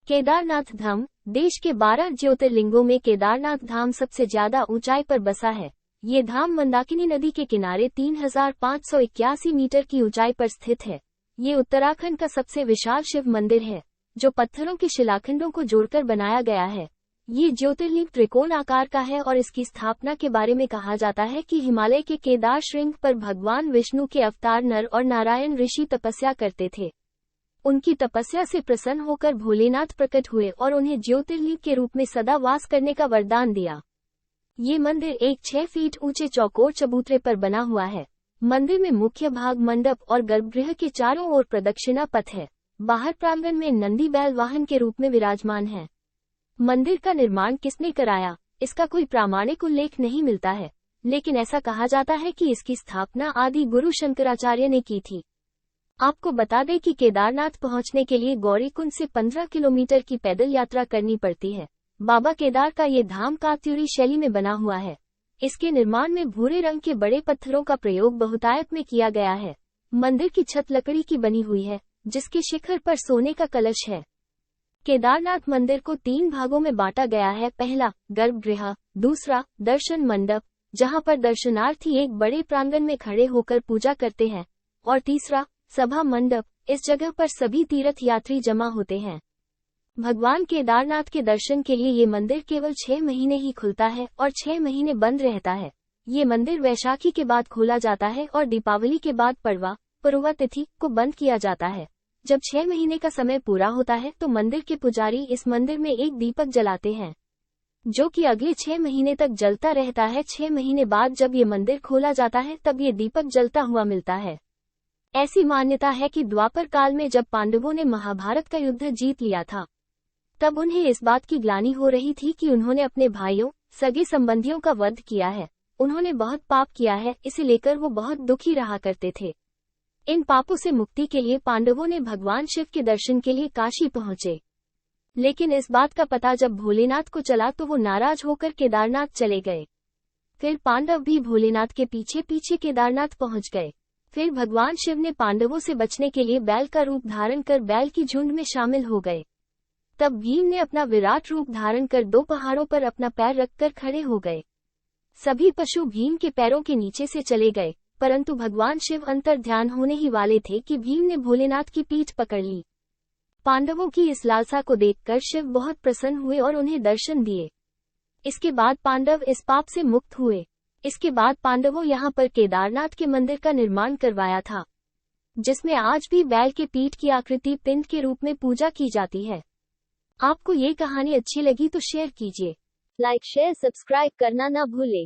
केदारनाथ धाम देश के 12 ज्योतिर्लिंगों में केदारनाथ धाम सबसे ज्यादा ऊंचाई पर बसा है। ये धाम मंदाकिनी नदी के किनारे 3581 मीटर की ऊंचाई पर स्थित है। ये उत्तराखंड का सबसे विशाल शिव मंदिर है, जो पत्थरों के शिलाखंडों को जोड़कर बनाया गया है। ये ज्योतिर्लिंग त्रिकोण आकार का है और इसकी स्थापना के बारे में कहा जाता है कि हिमालय के केदार श्रृंग पर भगवान विष्णु के अवतार नर और नारायण ऋषि तपस्या करते थे। उनकी तपस्या से प्रसन्न होकर भोलेनाथ प्रकट हुए और उन्हें ज्योतिर्लिंग के रूप में सदा वास करने का वरदान दिया। ये मंदिर एक 6 फीट ऊंचे चौकोर चबूतरे पर बना हुआ है। मंदिर में मुख्य भाग मंडप और गर्भगृह के चारों ओर प्रदक्षिणा पथ है। बाहर प्रांगण में नंदी बैल वाहन के रूप में विराजमान है। मंदिर का निर्माण किसने कराया, इसका कोई प्रामाणिक उल्लेख नहीं मिलता है, लेकिन ऐसा कहा जाता है कि इसकी स्थापना आदि गुरु शंकराचार्य ने की थी। आपको बता दें कि केदारनाथ पहुंचने के लिए गौरीकुंड से 15 किलोमीटर की पैदल यात्रा करनी पड़ती है। बाबा केदार का ये धाम कात्यूरी शैली में बना हुआ है। इसके निर्माण में भूरे रंग के बड़े पत्थरों का प्रयोग बहुतायत में किया गया है। मंदिर की छत लकड़ी की बनी हुई है, जिसके शिखर पर सोने का कलश है। केदारनाथ मंदिर को 3 भागों में बांटा गया है। पहला, गर्भगृह। दूसरा, दर्शन मंडप, जहां पर दर्शनार्थी एक बड़े प्रांगण में खड़े होकर पूजा करते हैं। और तीसरा, सभा मंडप। इस जगह पर सभी तीर्थ यात्री जमा होते हैं। भगवान केदारनाथ के दर्शन के लिए ये मंदिर केवल 6 महीने ही खुलता है और 6 महीने बंद रहता है। ये मंदिर वैशाखी के बाद खोला जाता है और दीपावली के बाद पड़वा तिथि को बंद किया जाता है। जब 6 महीने का समय पूरा होता है तो मंदिर के पुजारी इस मंदिर में एक दीपक जलाते हैं, जो कि अगले 6 महीने तक जलता रहता है। 6 महीने बाद जब ये मंदिर खोला जाता है तब ये दीपक जलता हुआ मिलता है। ऐसी मान्यता है कि द्वापर काल में जब पांडवों ने महाभारत का युद्ध जीत लिया था, तब उन्हें इस बात की ग्लानि हो रही थी कि उन्होंने अपने भाइयों, सगे संबंधियों का वध किया है। उन्होंने बहुत पाप किया है, इसे लेकर वो बहुत दुखी रहा करते थे। इन पापों से मुक्ति के लिए पांडवों ने भगवान शिव के दर्शन के लिए काशी पहुंचे। लेकिन इस बात का पता जब भोलेनाथ को चला तो वो नाराज होकर केदारनाथ चले गए। फिर पांडव भी भोलेनाथ के पीछे पीछे केदारनाथ पहुंच गए। फिर भगवान शिव ने पांडवों से बचने के लिए बैल का रूप धारण कर बैल की झुंड में शामिल हो गए। तब भीम ने अपना विराट रूप धारण कर 2 पहाड़ों पर अपना पैर रखकर खड़े हो गए। सभी पशु भीम के पैरों के नीचे से चले गए, परंतु भगवान शिव अंतर ध्यान होने ही वाले थे कि भीम ने भोलेनाथ की पीठ पकड़ ली। पांडवों की इस लालसा को देखकर शिव बहुत प्रसन्न हुए और उन्हें दर्शन दिए। इसके बाद पांडव इस पाप से मुक्त हुए। इसके बाद पांडवों यहाँ पर केदारनाथ के मंदिर का निर्माण करवाया था, जिसमें आज भी बैल के पीठ की आकृति पिंड के रूप में पूजा की जाती है। आपको ये कहानी अच्छी लगी तो शेयर कीजिए, लाइक शेयर सब्सक्राइब करना ना भूले।